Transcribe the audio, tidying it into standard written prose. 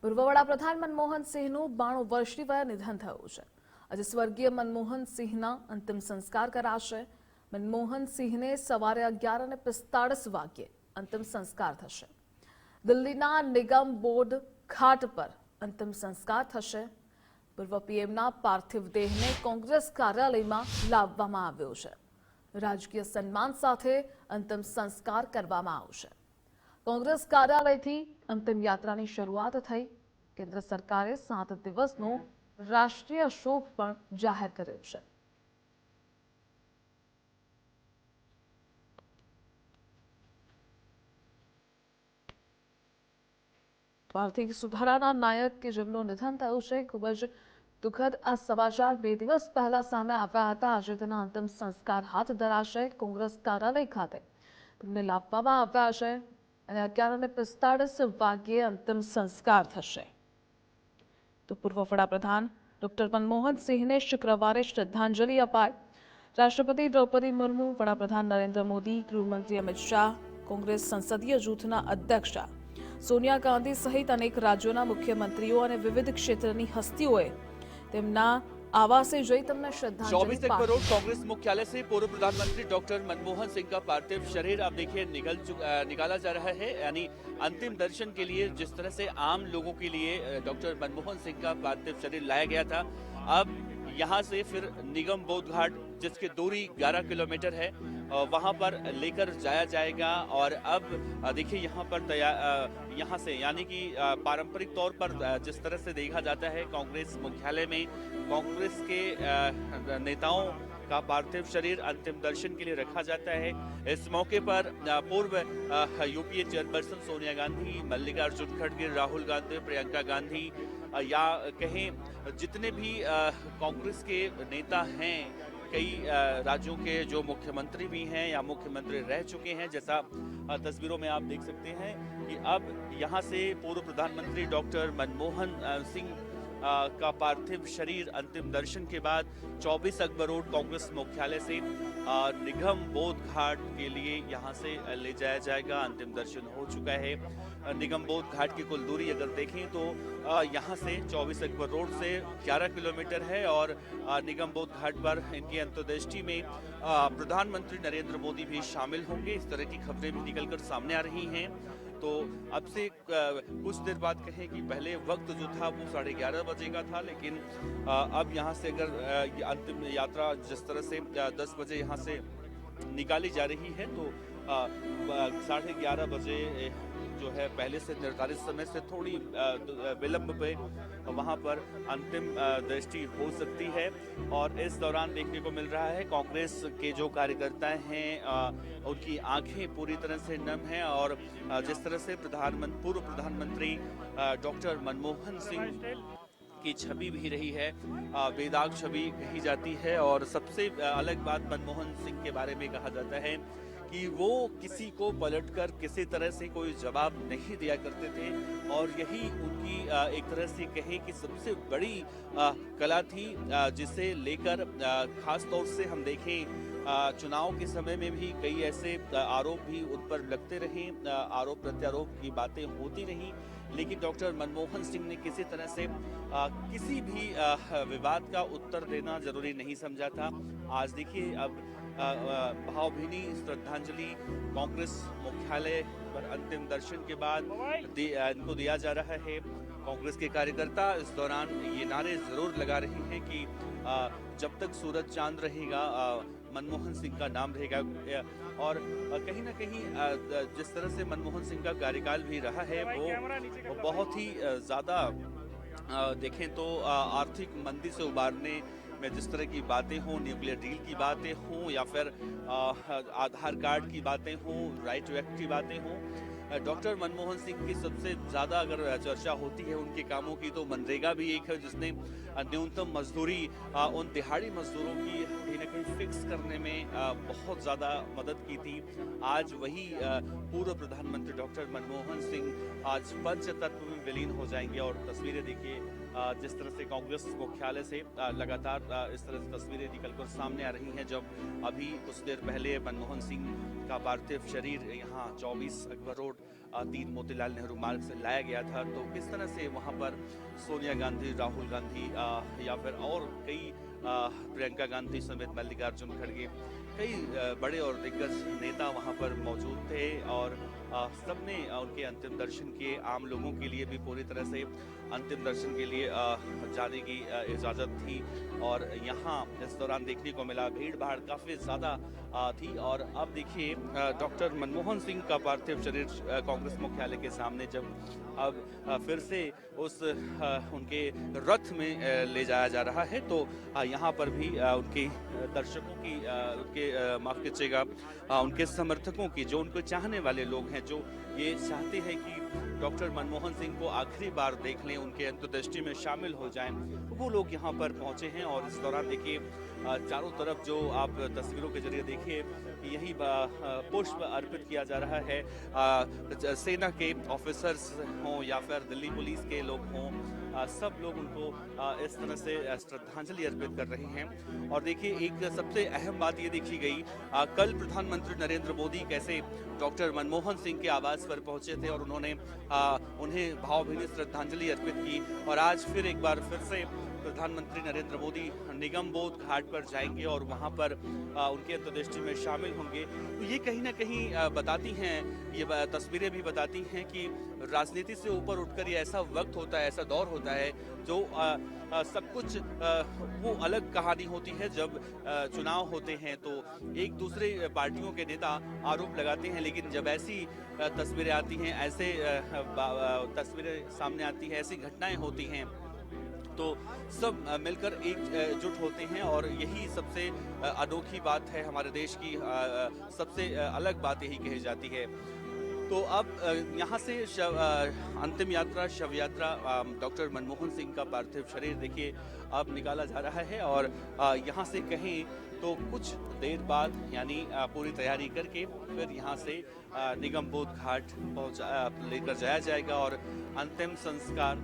પૂર્વ વડાપ્રધાન મનમોહન સિંહનું 92 વર્ષની વયે નિધન થયું છે। આજે સ્વર્ગીય મનમોહન સિંહના અંતિમ સંસ્કાર કરાશે। મનમોહન સિંહને સવારે 11:45 વાગ્યે અંતિમ સંસ્કાર થશે। દિલ્હીના નિગમ બોર્ડ ઘાટ પર અંતિમ સંસ્કાર થશે। પૂર્વ પીએમના પાર્થિવ દેહને કોંગ્રેસ કાર્યાલયમાં લાવવામાં આવ્યો છે। રાજકીય સન્માન સાથે અંતિમ સંસ્કાર કરવામાં આવશે। કોંગ્રેસ કાર્યાલયથી અંતિમ યાત્રાની શરૂઆત થઈ। કેન્દ્ર સરકારે 7 દિવસનો રાષ્ટ્રીય શોક પણ જાહેર કર્યો છે। આર્થિક સુધારાના નાયક કે જેમનું નિધન થયું છે, ખૂબ જ દુઃખદ આ સમાચાર 2 દિવસ પહેલા સામે આવ્યા હતા। આજે તેના અંતિમ સંસ્કાર હાથ ધરાશે। કોંગ્રેસ કાર્યાલય ખાતે તેમને લાવવામાં આવ્યા છે અને 11:45 વાગ્યે અંતિમ સંસ્કાર થશે। તો પૂર્વ વડાપ્રધાન ડોક્ટર મનમોહન સિંહને શુક્રવારે શ્રદ્ધાંજલિ અપાઈ। રાષ્ટ્રપતિ દ્રૌપદી મુર્મુ, વડાપ્રધાન નરેન્દ્ર મોદી, ગૃહમંત્રી અમિત શાહ, કોંગ્રેસ સંસદીય જૂથના અધ્યક્ષ સોનિયા ગાંધી સહિત અનેક રાજ્યોના મુખ્યમંત્રીઓ અને વિવિધ ક્ષેત્રની હસ્તીઓએ તેમના आवासे जई तमने श्रद्धांजलि 24 करोड़ कांग्रेस मुख्यालय से पूर्व प्रधानमंत्री डॉक्टर मनमोहन सिंह का पार्थिव शरीर अब देखिए निकाला जा रहा है। यानी अंतिम दर्शन के लिए जिस तरह से आम लोगों के लिए डॉक्टर मनमोहन सिंह का पार्थिव शरीर लाया गया था, अब यहाँ से फिर निगम बोध घाट, जिसकी दूरी 11 किलोमीटर है, वहां पर लेकर जाया जाएगा। और अब देखिए यहाँ से यानी कि पारंपरिक तौर पर जिस तरह से देखा जाता है, कांग्रेस मुख्यालय में कांग्रेस के नेताओं का पार्थिव शरीर अंतिम दर्शन के लिए रखा जाता है। इस मौके पर पूर्व यूपीए चेयरपर्सन सोनिया गांधी, मल्लिकार्जुन खड़गे, राहुल गांधी, प्रियंका गांधी या कहें जितने भी कांग्रेस के नेता हैं, कई राज्यों के जो मुख्यमंत्री भी हैं या मुख्यमंत्री रह चुके हैं, जैसा तस्वीरों में आप देख सकते हैं कि अब यहाँ से पूर्व प्रधानमंत्री डॉक्टर मनमोहन सिंह का पार्थिव शरीर अंतिम दर्शन के बाद 24 अकबर रोड कांग्रेस मुख्यालय से निगम बोध घाट के लिए यहाँ से ले जाया जाएगा। अंतिम दर्शन हो चुका है। निगम बोध घाट की कुल दूरी अगर देखें तो यहाँ से 24 अकबर रोड से 11 किलोमीटर है और निगम बोध घाट पर इनकी अंत्येष्टि में प्रधानमंत्री नरेंद्र मोदी भी शामिल होंगे। इस तरह की खबरें भी निकलकर सामने आ रही हैं। तो अब से कुछ देर बाद कहें कि पहले वक्त जो था वो 11:30 बजे का था, लेकिन अब यहाँ से अगर अंतिम यात्रा जिस तरह से 10 बजे यहाँ से निकाली जा रही है, तो 11:30 बजे जो है पहले से निर्धारित समय से थोड़ी विलंब पे वहाँ पर अंतिम दृष्टि हो सकती है। और इस दौरान देखने को मिल रहा है कांग्रेस के जो कार्यकर्ता हैं उनकी आंखें पूरी तरह से नम हैं और जिस तरह से पूर्व प्रधानमंत्री डॉक्टर मनमोहन सिंह की छवि भी रही है, बेदाग छवि कही जाती है। और सबसे अलग बात मनमोहन सिंह के बारे में कहा जाता है कि वो किसी को पलटकर किसी तरह से कोई जवाब नहीं दिया करते थे और यही उनकी एक तरह से कहें कि सबसे बड़ी कला थी, जिसे लेकर खास तौर से हम देखें चुनाव के समय में भी कई ऐसे आरोप भी उन पर लगते रहे, आरोप प्रत्यारोप की बातें होती रहीं, लेकिन डॉक्टर मनमोहन सिंह ने किसी तरह से किसी भी विवाद का उत्तर देना जरूरी नहीं समझा था। आज देखिए अब भावभीनी श्रद्धांजलि कांग्रेस मुख्यालय पर अंतिम दर्शन के बाद इनको दिया जा रहा है। कांग्रेस के कार्यकर्ता इस दौरान ये नारे जरूर लगा रहे हैं कि जब तक सूरज चांद रहेगा मनमोहन सिंह का नाम रहेगा। और कहीं ना कहीं जिस तरह से मनमोहन सिंह का कार्यकाल भी रहा है वो बहुत ही ज़्यादा देखें तो आर्थिक मंदी से उबारने में जिस तरह की बातें हों, न्यूक्लियर डील की बातें हों या फिर आधार कार्ड की बातें हों, राइट टू एक्ट की बातें हों, डॉक्टर मनमोहन सिंह की सबसे ज़्यादा अगर चर्चा होती है उनके कामों की तो मनरेगा भी एक है जिसने न्यूनतम मजदूरी उन दिहाड़ी मजदूरों की कहीं ना कहीं फिक्स करने में बहुत ज़्यादा मदद की थी। आज वही पूर्व प्रधानमंत्री डॉक्टर मनमोहन सिंह आज पंचतत्व में विलीन हो जाएंगे। और तस्वीरें देखिए जिस तरह से कांग्रेस मुख्यालय से लगातार इस तरह से तस्वीरें निकलकर सामने आ रही हैं, जब अभी कुछ देर पहले मनमोहन सिंह का पार्थिव शरीर यहाँ 24 अकबर रोड 3 मोतीलाल नेहरू मार्ग से लाया गया था, तो किस तरह से वहाँ पर सोनिया गांधी, राहुल गांधी या फिर और कई प्रियंका गांधी समेत मल्लिकार्जुन खड़गे, कई बड़े और दिग्गज नेता वहाँ पर मौजूद थे और सबने उनके अंतिम दर्शन किए। आम लोगों के लिए भी पूरी तरह से अंतिम दर्शन के लिए जाने की इजाज़त थी और यहाँ इस दौरान देखने को मिला भीड़ भाड़ काफ़ी ज़्यादा थी। और अब देखिए डॉक्टर मनमोहन सिंह का पार्थिव शरीर कांग्रेस मुख्यालय के सामने जब अब फिर से उस उनके रथ में ले जाया जा रहा है, तो यहाँ पर भी उनके दर्शकों की उनके माफ़ कीजिएगा उनके समर्थकों की, जो उनको चाहने वाले लोग हैं, जो ये चाहते हैं कि डॉक्टर मनमोहन सिंह को आखिरी बार देख लें, उनके अंत्येष्टि में शामिल हो जाएं, वो लोग यहाँ पर पहुँचे हैं। और इस दौरान देखिए चारों तरफ जो आप तस्वीरों के जरिए देखिए यही पुष्प अर्पित किया जा रहा है। सेना के ऑफिसर्स हों या फिर दिल्ली पुलिस के लोग हों, सब लोग उनको इस तरह से श्रद्धांजलि अर्पित कर रहे हैं। और देखिए एक सबसे अहम बात ये देखी गई, कल प्रधानमंत्री नरेंद्र मोदी कैसे डॉक्टर मनमोहन सिंह के आवास पर पहुंचे थे और उन्होंने उन्हें भावभीनी श्रद्धांजलि अर्पित की, और आज फिर एक बार फिर से प्रधानमंत्री नरेंद्र मोदी निगम बोध घाट पर जाएंगे और वहां पर उनके अंत्येष्टि में शामिल होंगे। तो ये कहीं ना कहीं बताती हैं, ये तस्वीरें भी बताती हैं कि राजनीति से ऊपर उठकर ये ऐसा वक्त होता है, ऐसा दौर होता है जो सब कुछ वो अलग कहानी होती है। जब चुनाव होते हैं तो एक दूसरे पार्टियों के नेता आरोप लगाते हैं, लेकिन जब ऐसी तस्वीरें आती हैं, ऐसे तस्वीरें सामने आती हैं, ऐसी घटनाएं होती हैं, तो सब मिलकर एकजुट होते हैं। और यही सबसे अनोखी बात है हमारे देश की, सबसे अलग बात यही कही जाती है। तो अब यहाँ से अंतिम यात्रा, शव यात्रा, डॉक्टर मनमोहन सिंह का पार्थिव शरीर देखिए अब निकाला जा रहा है और यहाँ से कहीं तो कुछ देर बाद यानी पूरी तैयारी करके फिर यहाँ से निगम बोध घाट लेकर जाया जाएगा और अंतिम संस्कार